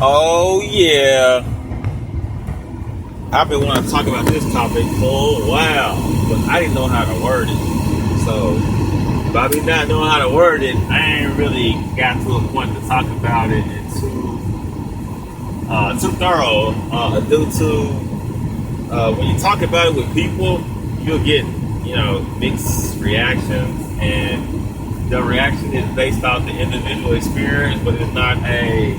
Oh yeah, I've been wanting to talk about this topic for a while, but I didn't know how to word it. So by me not knowing how to word it, I ain't really got to a point to talk about it and too thorough. Due to when you talk about it with people, you'll get mixed reactions, and the reaction is based off the individual experience, but it's not a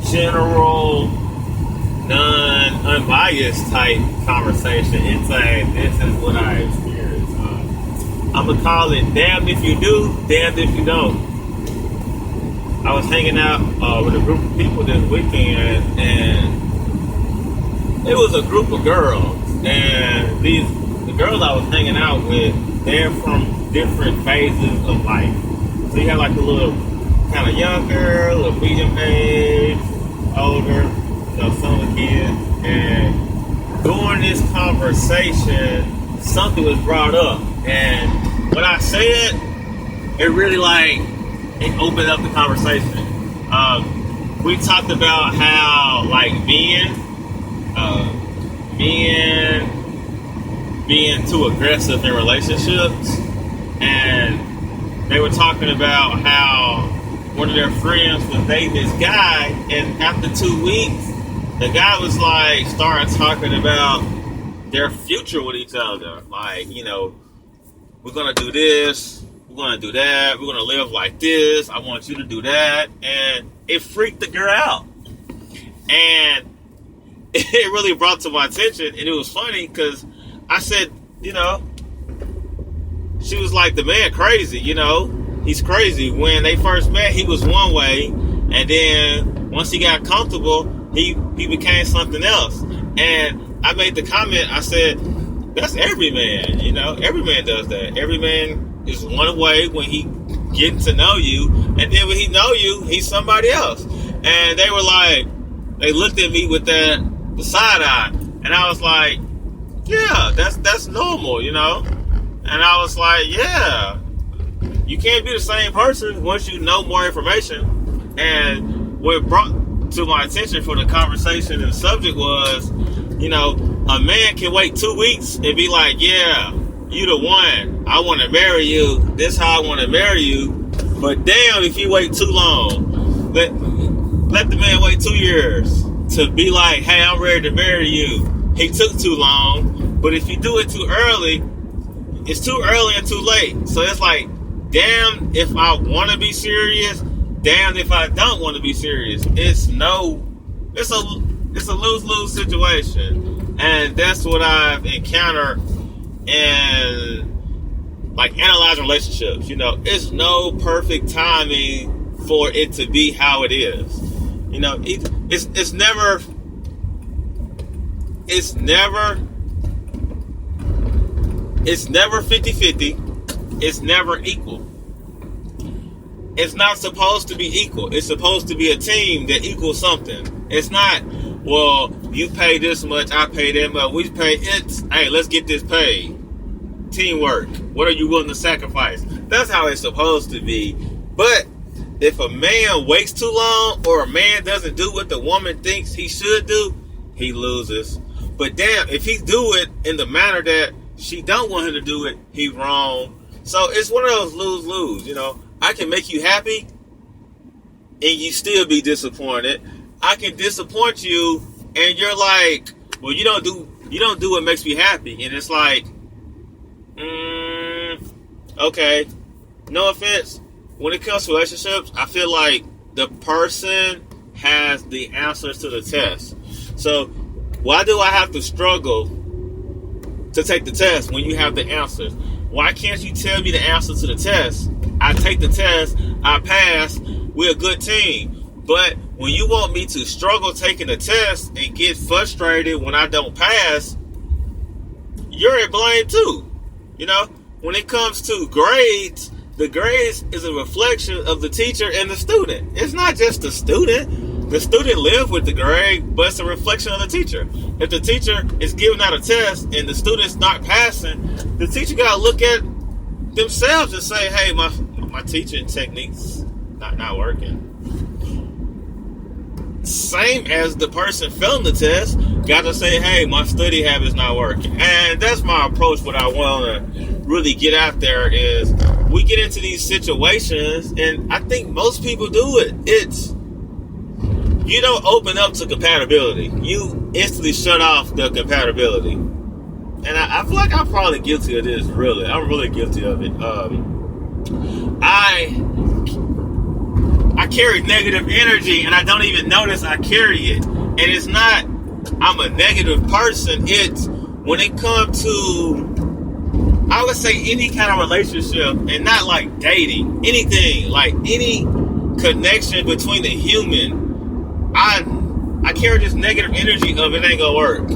general, unbiased type conversation. It's this is what I experienced. I'm gonna call it damned if you do, damned if you don't. I was hanging out with a group of people this weekend, and it was a group of girls, and the girls I was hanging out with, they're from different phases of life. So you have like a little kind of younger, a little medium age, older, some of the kids. And during this conversation, something was brought up, and what I said, it really it opened up the conversation. We talked about how being too aggressive in relationships, and they were talking about how one of their friends was dating this guy, and after 2 weeks, the guy was started talking about their future with each other. We're gonna do this, we're gonna do that, we're gonna live like this, I want you to do that, and it freaked the girl out. And it really brought to my attention, and it was funny because I said, she was like, the man crazy, he's crazy. When they first met, he was one way, and then once he got comfortable, he became something else. And I made the comment, I said, that's every man, every man does that. Every man is one way when he getting to know you, and then when he know you, he's somebody else. And they were they looked at me with the side eye, and I was like, yeah, that's normal, And I was like, yeah, you can't be the same person once you know more information. And what brought to my attention for the conversation and the subject was, a man can wait 2 weeks and be like, yeah, you the one, I want to marry you, this how I want to marry you. But damn, if you wait too long, let the man wait 2 years to be like, hey, I'm ready to marry you. He took too long. But if you do it too early, it's too early and too late. So it's damn if I want to be serious, damn if I don't want to be serious. It's a lose-lose situation. And that's what I've encountered in analyzing relationships. It's no perfect timing for it to be how it is. It's never 50-50. It's never equal. It's not supposed to be equal. It's supposed to be a team that equals something. It's not, well, you pay this much, I pay that much. We pay hey, let's get this paid. Teamwork. What are you willing to sacrifice? That's how it's supposed to be. But if a man waits too long, or a man doesn't do what the woman thinks he should do, he loses. But damn, if he do it in the manner that she don't want him to do it, he wrong. So it's one of those lose-lose, I can make you happy and you still be disappointed. I can disappoint you and you're like, well, you don't do what makes me happy. And it's okay. No offense. When it comes to relationships, I feel like the person has the answers to the test. So why do I have to struggle to take the test when you have the answers? Why can't you tell me the answer to the test? I take the test, I pass, we're a good team. But when you want me to struggle taking the test and get frustrated when I don't pass, you're at blame too. When it comes to grades, the grades is a reflection of the teacher and the student. It's not just the student. The student lives with the grade, but it's a reflection of the teacher. If the teacher is giving out a test and the student's not passing, the teacher got to look at themselves and say, hey, my teaching technique's not working. same as the person failing the test, got to say, hey, my study habit's not working. And that's my approach. What I want to really get out there is we get into these situations, and I think most people do it. It's, you don't open up to compatibility. You instantly shut off the compatibility. And I feel like I'm probably guilty of this, really. I'm really guilty of it. I carry negative energy, and I don't even notice I carry it. And it's not I'm a negative person. It's when it comes to, I would say, any kind of relationship, and not like dating, anything, like any connection between the human, I carry this negative energy of it ain't gonna work.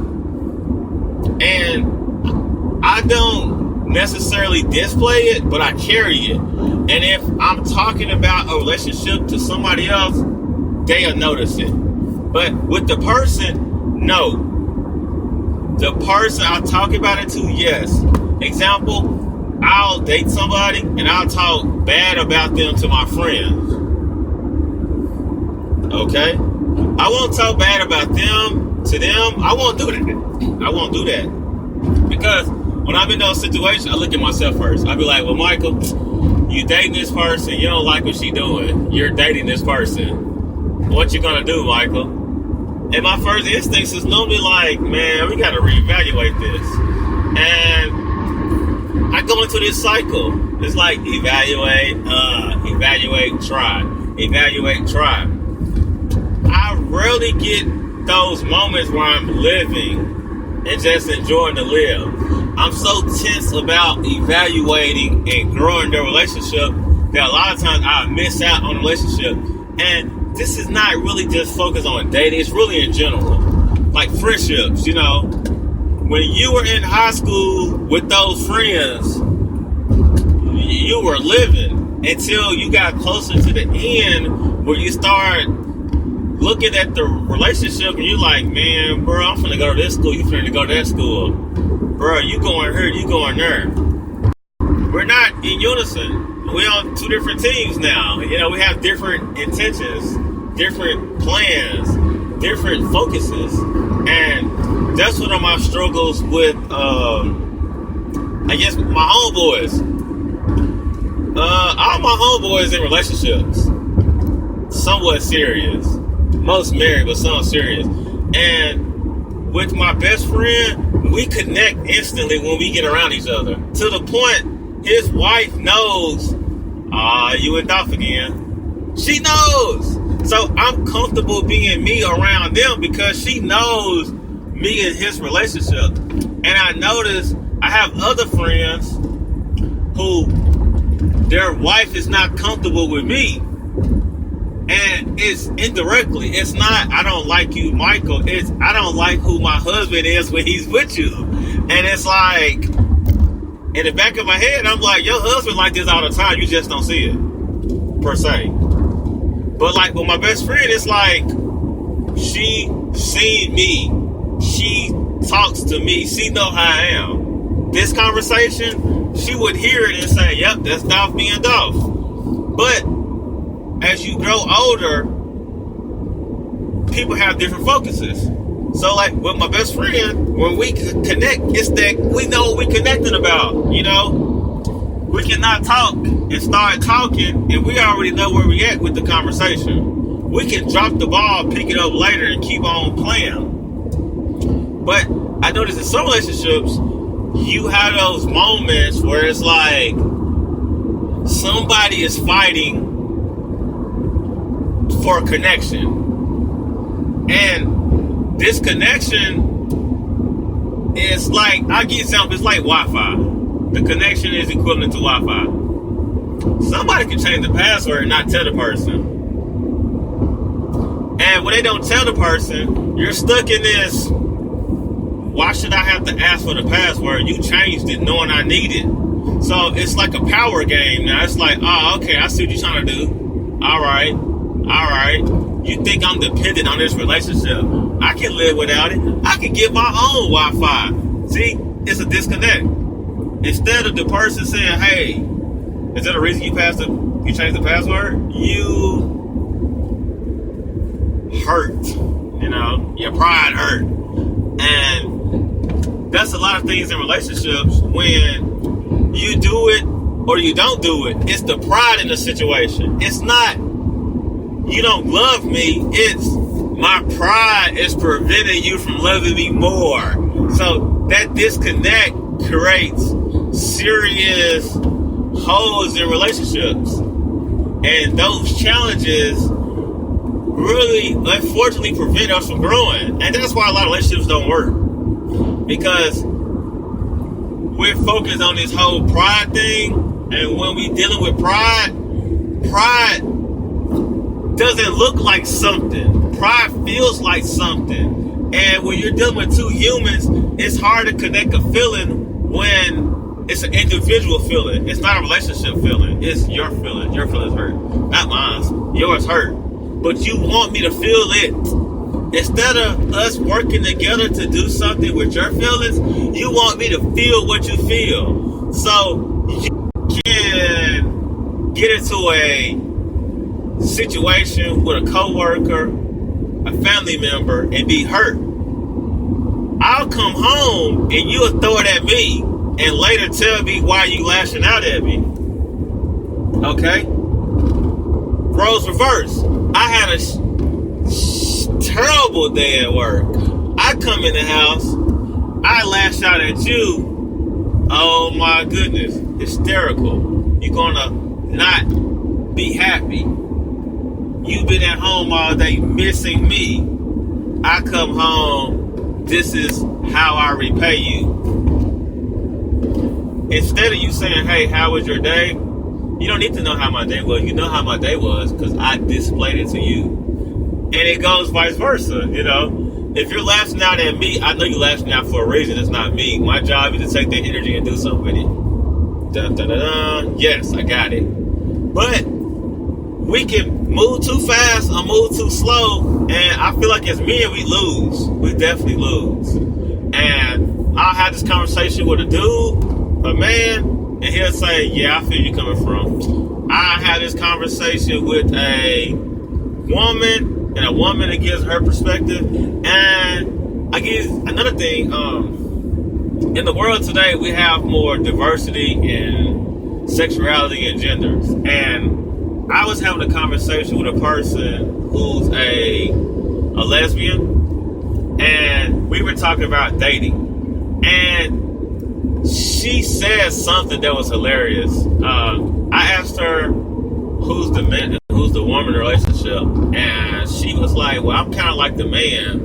And I don't necessarily display it, but I carry it. And if I'm talking about a relationship to somebody else, they'll notice it. But with the person, no. The person I'll talk about it to, yes. Example, I'll date somebody and I'll talk bad about them to my friends. Okay? I won't talk bad about them to them. I won't do that. I won't do that. Because when I'm in those situations, I look at myself first. I'll be like, well, Michael, you dating this person, you don't like what she doing. You're dating this person. What you gonna do, Michael? And my first instincts is normally like, man, we gotta reevaluate this. And I go into this cycle. It's like evaluate, try. Evaluate, try. I rarely get those moments where I'm living and just enjoying to live. I'm so tense about evaluating and growing the relationship that a lot of times I miss out on the relationship. And this is not really just focused on dating. It's really in general. Like friendships, you know. When you were in high school with those friends, you were living until you got closer to the end where you start looking at the relationship and you're like, man, bro, I'm finna go to this school. You finna go to that school. Bro, you going here, you going there. We're not in unison. We're on two different teams now. You know, we have different intentions, different plans, different focuses. And that's one of my struggles with, I guess, my homeboys. All my homeboys in relationships. Somewhat serious. Most married, but some serious. And with my best friend, we connect instantly when we get around each other. To the point, his wife knows, you went off again. She knows. So I'm comfortable being me around them because she knows me and his relationship. And I notice I have other friends who their wife is not comfortable with me. And it's indirectly. It's not, I don't like you, Michael. It's, I don't like who my husband is when he's with you. And it's like, in the back of my head, I'm like, your husband like this all the time. You just don't see it, per se. But like with my best friend, it's like, she seen me. She talks to me. She know how I am. This conversation, she would hear it and say, yep, that's Dolph being Dolph. But as you grow older, people have different focuses. So like with my best friend, when we connect, it's that we know what we're connecting about, you know? We cannot talk and start talking and we already know where we at with the conversation. We can drop the ball, pick it up later and keep on playing. But I noticed in some relationships, you have those moments where it's like somebody is fighting for a connection. And this connection is like, I'll give you an example, it's like Wi-Fi. The connection is equivalent to Wi-Fi. Somebody can change the password and not tell the person. And when they don't tell the person, you're stuck in this, why should I have to ask for the password? You changed it knowing I need it. So it's like a power game now. It's like, oh, okay, I see what you're trying to do. All right. You think I'm dependent on this relationship. I can live without it. I can get my own Wi-Fi. See, it's a disconnect. Instead of the person saying, hey, is that a reason you changed the password? You hurt. You know, your pride hurt. And that's a lot of things in relationships. When you do it or you don't do it, it's the pride in the situation. It's not, you don't love me, it's my pride is preventing you from loving me more. So that disconnect creates serious holes in relationships. And those challenges really, unfortunately, prevent us from growing. And that's why a lot of relationships don't work. Because we're focused on this whole pride thing. And when we're dealing with pride doesn't look like something. Pride feels like something. And when you're dealing with two humans, it's hard to connect a feeling when it's an individual feeling. It's not a relationship feeling. It's your feeling. Your feelings hurt. Not mine. Yours hurt. But you want me to feel it. Instead of us working together to do something with your feelings, you want me to feel what you feel. So you can get into a situation with a coworker, a family member, and be hurt. I'll come home and you'll throw it at me and later tell me why you lashing out at me. Okay? Roles reverse. I had a terrible day at work. I come in the house, I lash out at you. Oh my goodness. Hysterical. You're gonna not be happy. You've been at home all day missing me. I come home, this is how I repay you. Instead of you saying, hey, how was your day? You don't need to know how my day was. You know how my day was because I displayed it to you. And it goes vice versa, you know. If you're lashing out at me, I know you're lashing out for a reason. It's not me. My job is to take that energy and do something with it. Dun, dun, dun, dun. Yes, I got it. But we can move too fast or move too slow, and I feel like as men, we lose. We definitely lose. And I'll have this conversation with a dude, a man, and he'll say, yeah, I feel you coming from. I have this conversation with a woman, and a woman that gives her perspective. And I guess another thing, in the world today, we have more diversity in sexuality and genders. And I was having a conversation with a person who's a lesbian, and we were talking about dating. And she said something that was hilarious. I asked her who's the man and who's the woman in the relationship, and she was like, well, I'm kind of like the man,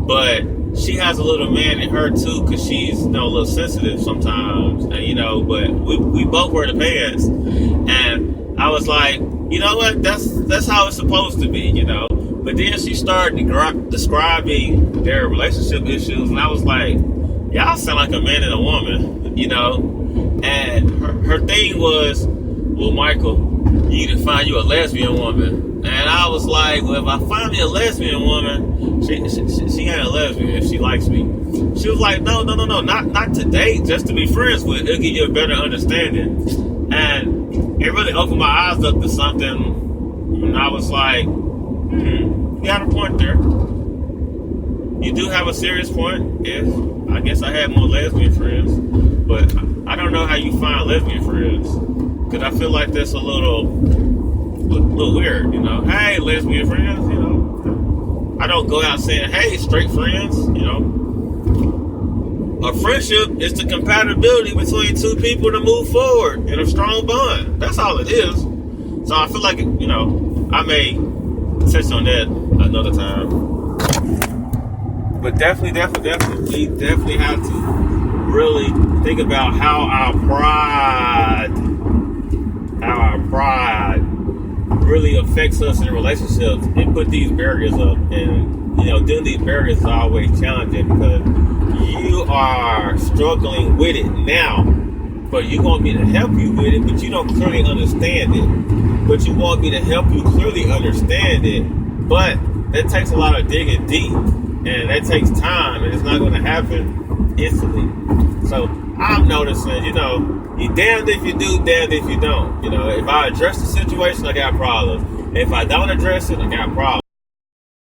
but she has a little man in her too, because she's, you know, a little sensitive sometimes, and, you know, but we both wear the pants. And I was like, you know what, that's how it's supposed to be, you know. But then she started describing their relationship issues, and I was like, y'all sound like a man and a woman, you know. And her thing was, well, Michael, you need to find you a lesbian woman. And I was like, well, if I find me a lesbian woman, she ain't a lesbian if she likes me. She was like, no, not to date, just to be friends with. It'll give you a better understanding. And it really opened my eyes up to something. And I was like, you got a point there. You do have a serious point. If I guess I had more lesbian friends, but I don't know how you find lesbian friends, because I feel like that's a little weird, you know. Hey, lesbian friends, you know. I don't go out saying, hey, straight friends, you know. A friendship is the compatibility between two people to move forward in a strong bond. That's all it is. So I feel like, you know, I may touch on that another time. But definitely, we definitely have to really think about how our pride really affects us in relationships, and put these barriers up. And, you know, doing these barriers is always challenging, because you are struggling with it now, but you want me to help you with it, but you don't clearly understand it. But you want me to help you clearly understand it, but that takes a lot of digging deep, and that takes time, and it's not going to happen instantly. So I'm noticing, you know, you damned if you do, damned if you don't. You know, if I address the situation, I got problems. If I don't address it, I got problems.